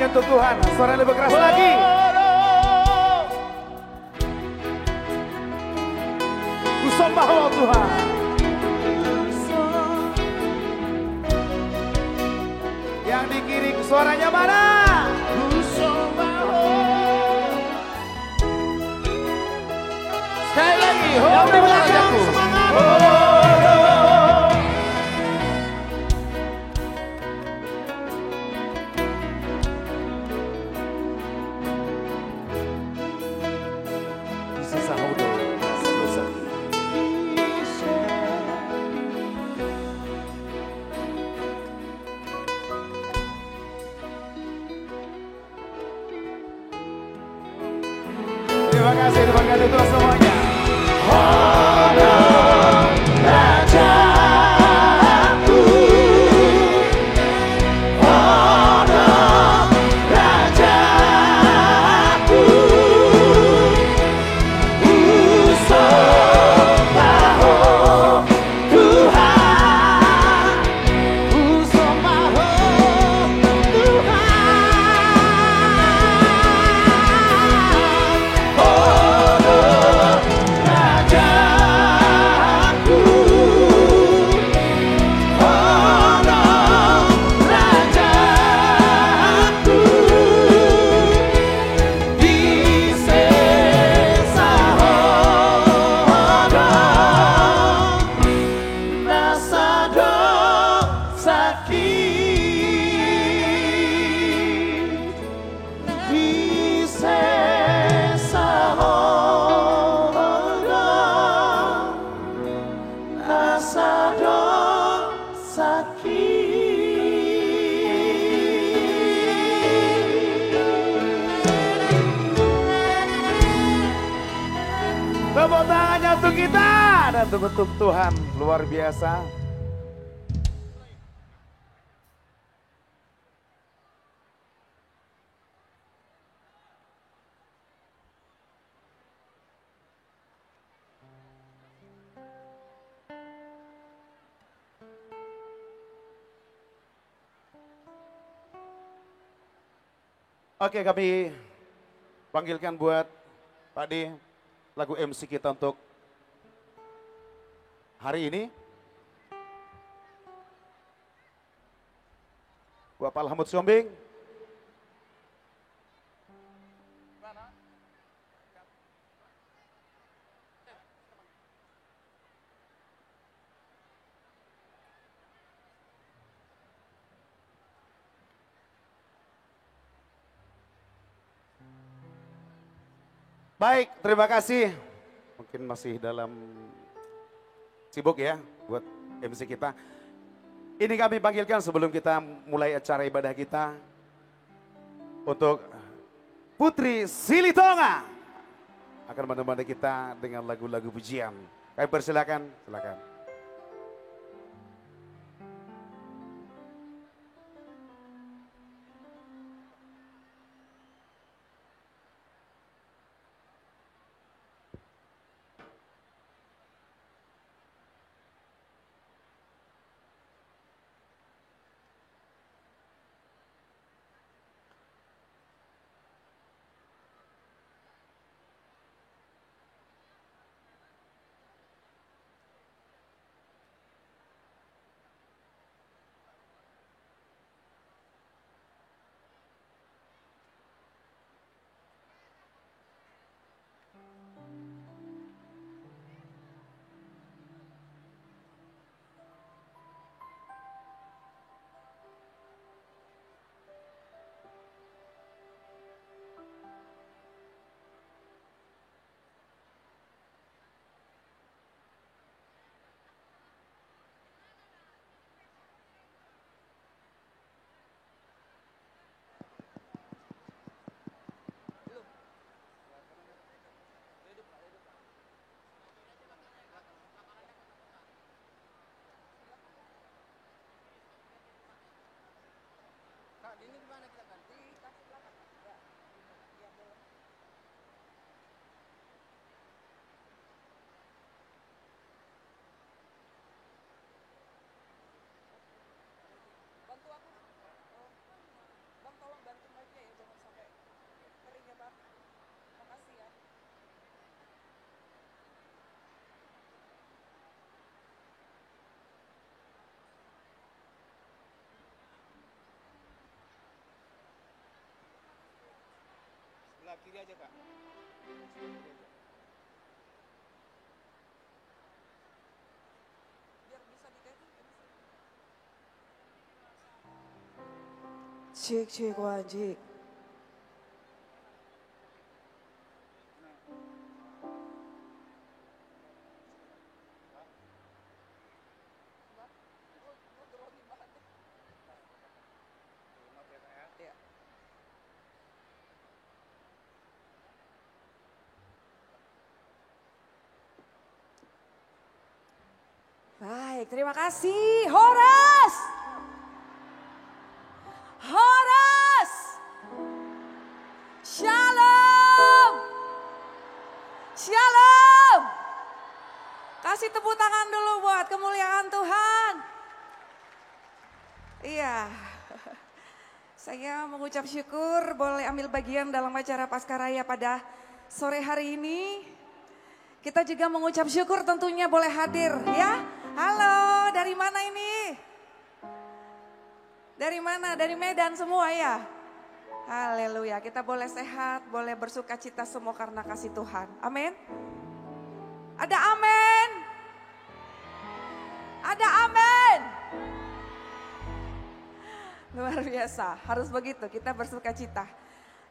S7: untuk Tuhan. Suara lebih keras lagi. Kusembah Tuhan. Yang di kiri suaranya mana? Sekali lagi. Yang di belakang semangat. Terima kasih untuk semuanya. kita untuk Tuhan luar biasa. Oke, kami panggilkan buat Pak D lagu MC kita untuk hari ini. Bapak Alhamud Siombing. Baik, terima kasih. Mungkin masih dalam sibuk ya buat MC kita. Ini kami panggilkan sebelum kita mulai acara ibadah kita untuk Putri Silitonga akan menemani kita dengan lagu-lagu pujian. Kami persilakan, silakan.
S4: Kiri aja Kak. Biar bisa ditekan.
S10: Cek wajib.
S11: Baik, terima kasih. Horas! Horas! Shalom! Shalom! Kasih tepuk tangan dulu buat kemuliaan Tuhan. Iya. Saya mengucap syukur boleh ambil bagian dalam acara Paskaraya pada sore hari ini. Kita juga mengucap syukur tentunya boleh hadir ya. Halo, dari mana ini? Dari mana? Dari Medan semua ya? Haleluya, kita boleh sehat, boleh bersuka cita semua karena kasih Tuhan. Amin. Ada amin. Ada amin. Luar biasa, harus begitu kita bersuka cita.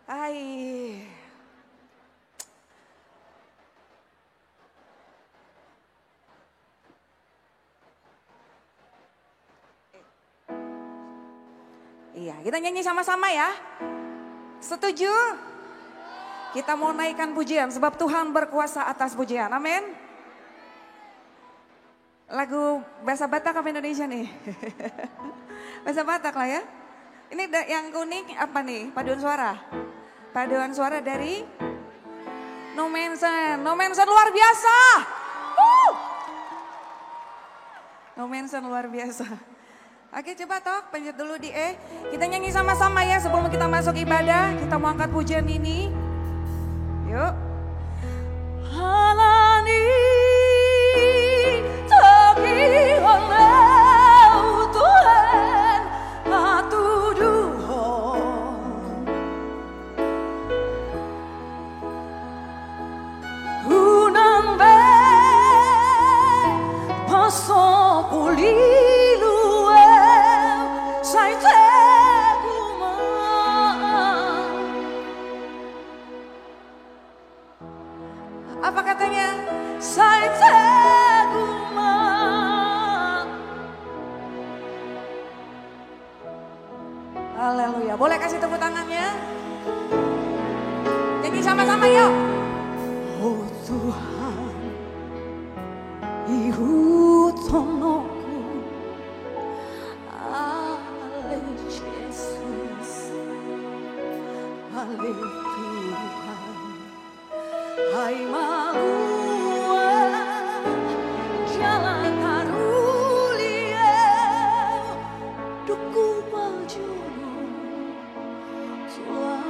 S11: Hai. Iya, kita nyanyi sama-sama ya. Setuju? Kita mau naikkan pujian sebab Tuhan berkuasa atas pujian. Amin. Lagu bahasa Batak apa Indonesia nih? Bahasa Batak lah ya. Ini yang unik apa nih? Paduan suara. Paduan suara dari No Mention. No Mention luar biasa. No Mention luar biasa. Oke coba Tok, pencet dulu di E. Kita nyanyi sama-sama ya sebelum kita masuk ibadah. Kita mau angkat pujian ini. Yuk. Halani tagi oleh Tuhan atuduhon. Hunang be pasopuli. Apa katanya? Saya teguma. Haleluya. Boleh kasih tepuk tangannya? Nyanyi sama-sama yuk. Oh Tuhan, ihutonoku, ale Yesus, ale Tuhan. Hai malua jalan karulia duku pajuno tua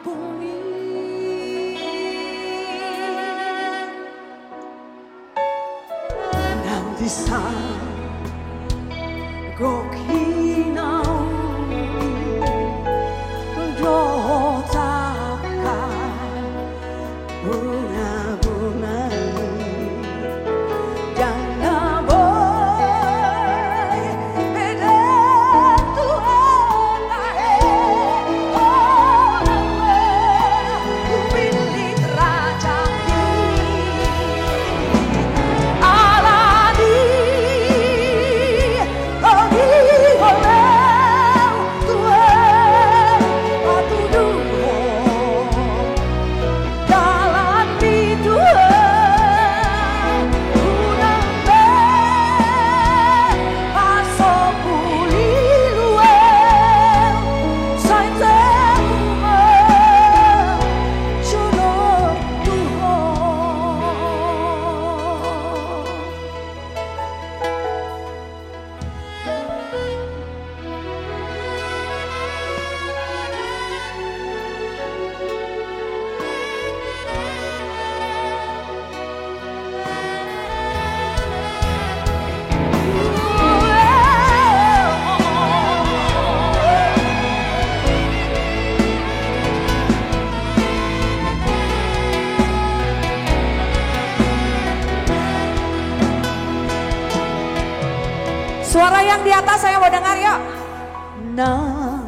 S11: bumi nanti sang gokinau dotakan bunga-bunga jangan boy beda Tuhan orang ku milik rajaki alani bagi oleh Tuhan patuduh suara yang di atas saya mau dengar yuk. Nah.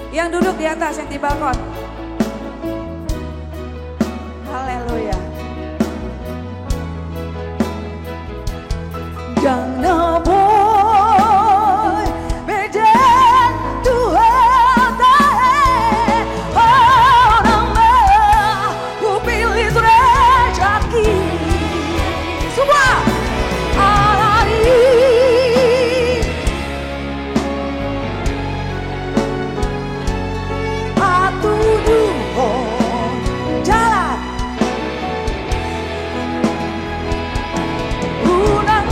S11: Yang duduk di atas, yang di balkon. Haleluya. Jangan boy beden Tuhan tahe orang mah ku pilih rezeki semua alari atuduhon jalan unang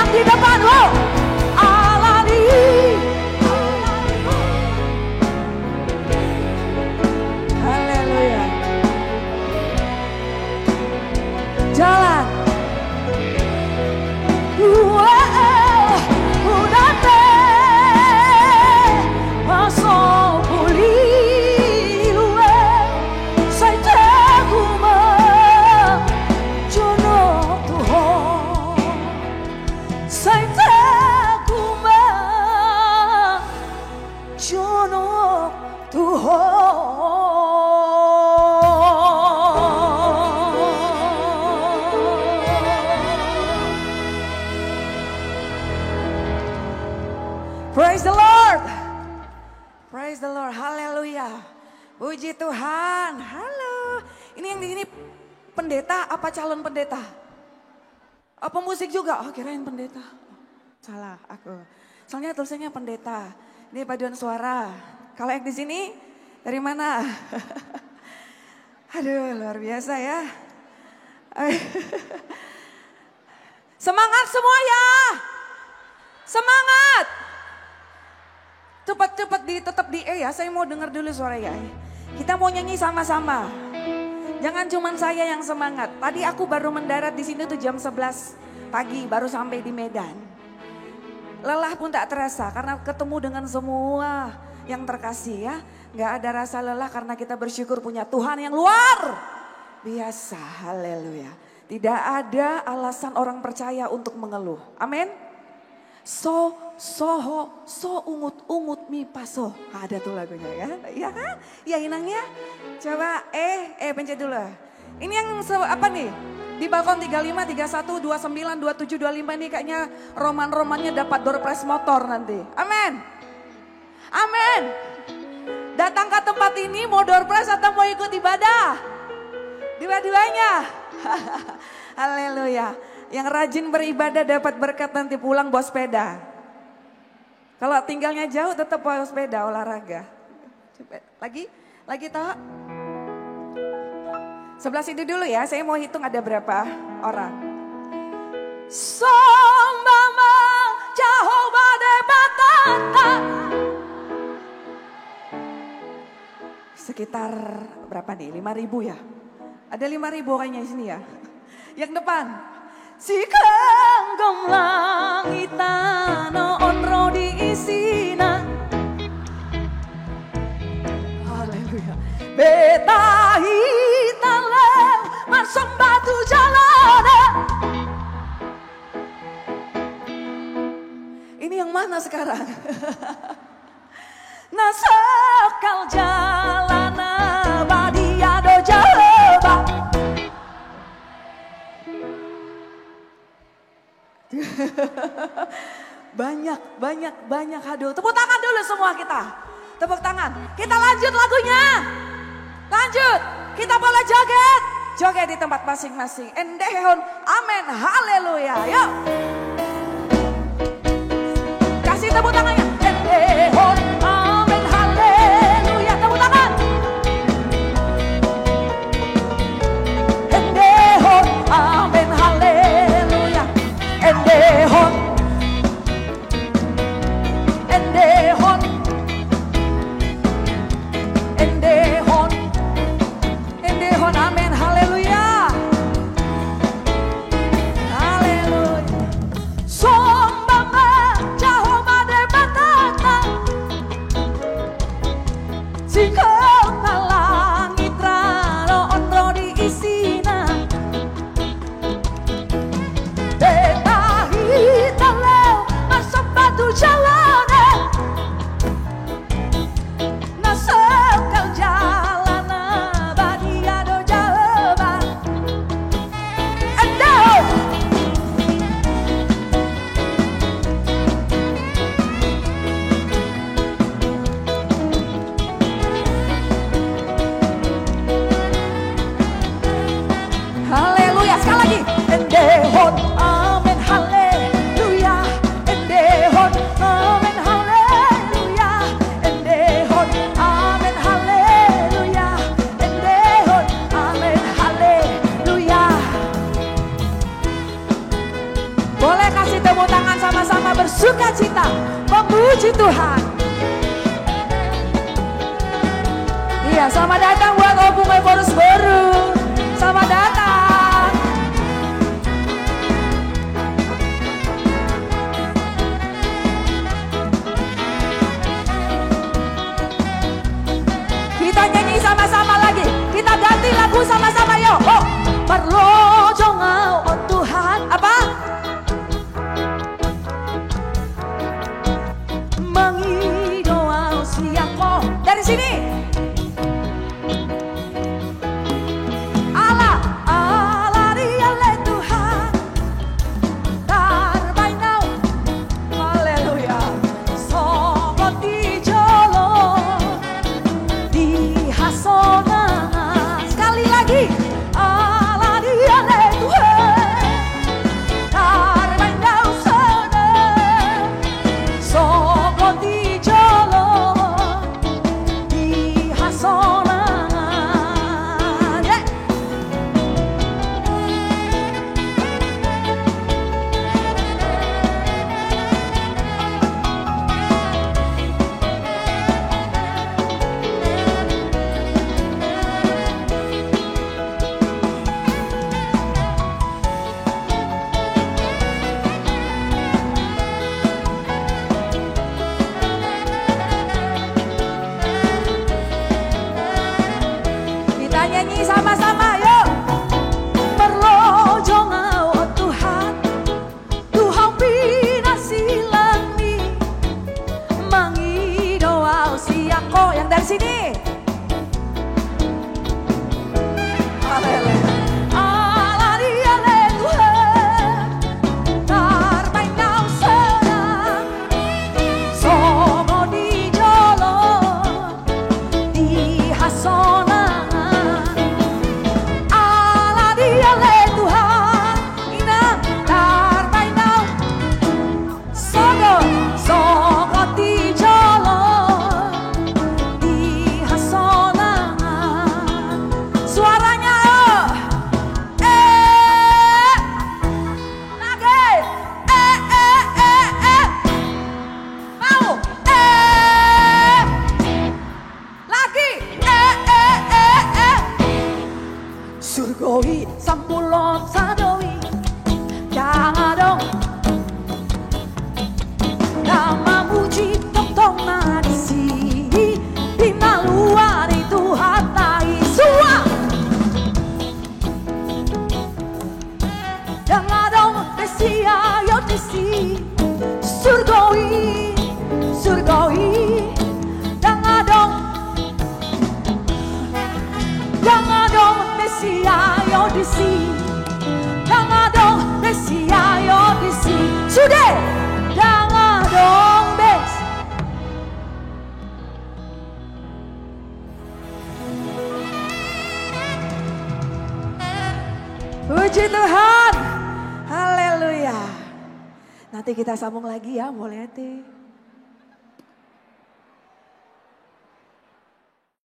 S11: di depan lo alani haleluya jalan udah teh masuk pulih luwe saya teguma jono Tuhan saya teguma jono Tuhan. Praise the Lord, haleluya. Puji Tuhan, halo. Ini yang di sini pendeta apa calon pendeta? Apa musik juga? Oh kirain pendeta. Salah aku. Soalnya tulisannya pendeta. Ini paduan suara. Kalau yang di sini dari mana? Aduh luar biasa ya. Semangat semua ya. Semangat. Cepat-cepat tetap di E ya. Saya mau dengar dulu suara ya. Kita mau nyanyi sama-sama. Jangan cuman saya yang semangat. Tadi aku baru mendarat di sini tuh jam 11 pagi baru sampai di Medan. Lelah pun tak terasa karena ketemu dengan semua yang terkasih ya. Gak ada rasa lelah karena kita bersyukur punya Tuhan yang luar biasa. Haleluya. Tidak ada alasan orang percaya untuk mengeluh. Amin. So ungut mi paso. Ada tuh lagunya kan? Iya kan? Ya inangnya. Coba pencet dulu. Ini yang apa nih? Di balkon 35, 31, 29, 27, 25 ini kayaknya roman-romannya dapat door prize motor nanti. Amin. Amin. Datang ke tempat ini mau door prize atau mau ikut ibadah? Dua-duanya. Haleluya. Yang rajin beribadah dapat berkat nanti pulang bawa sepeda. Kalau tinggalnya jauh tetap bawa sepeda olahraga. Lagi tahu? Sebelah sini dulu ya, saya mau hitung ada berapa orang. Sombama Jehovah de batata. Sekitar berapa nih? 5.000 ya? Ada 5.000 orangnya di sini ya. Yang depan. Si kanggong langitano onro diisina. Haleluya. Betahi talem masuk batu jalana. Ini yang mana sekarang? Nasakal jalana badiado jalaba. Banyak. Aduh, tepuk tangan dulu semua kita. Tepuk tangan. Kita lanjut lagunya. Lanjut. Kita boleh joget. Joget di tempat masing-masing. Endehon. Amin. Haleluya. Yuk. Kasih tepuk tangannya. Endehon. Amin. Haleluya. Tepuk tangan. Endehon. Amin. Haleluya. Endehon. Endehon. Endehon. Endehon. Amin. Haleluya. Haleluya. Sombama Jehovah de batata. Singkong na langit raro onro diisina. Betahi taleu masuk batu jalana. Nasakal jalana badiado jalaba. Endehon. Haleluya, sekali lagi. Endehon, amin, haleluya. Endehon, amin, haleluya. Endehon, amin, haleluya. Endehon, amin, haleluya. Boleh kasih tepuk tangan sama-sama bersuka cita, memuji Tuhan. Iya, selamat datang buat Opung Evorus baru. Selamat datang. Kita nyanyi sama-sama lagi. Kita ganti lagu sama-sama yuk. Oh, perlojongau oh Tuhan. Apa? Mengidoau siangko. Dari sini. yang dari sini. Haleluya. Surgoi sampulon sadoi jangan dong nama muji tong di sini bina luar itu hatai semua jangan dong besia yo di sini surgoi jangan dong Mesia Yodisi, jangan dong Mesia Yodisi, sudah, jangan dong bes. Puji Tuhan, haleluya. Nanti kita sambung lagi ya, boleh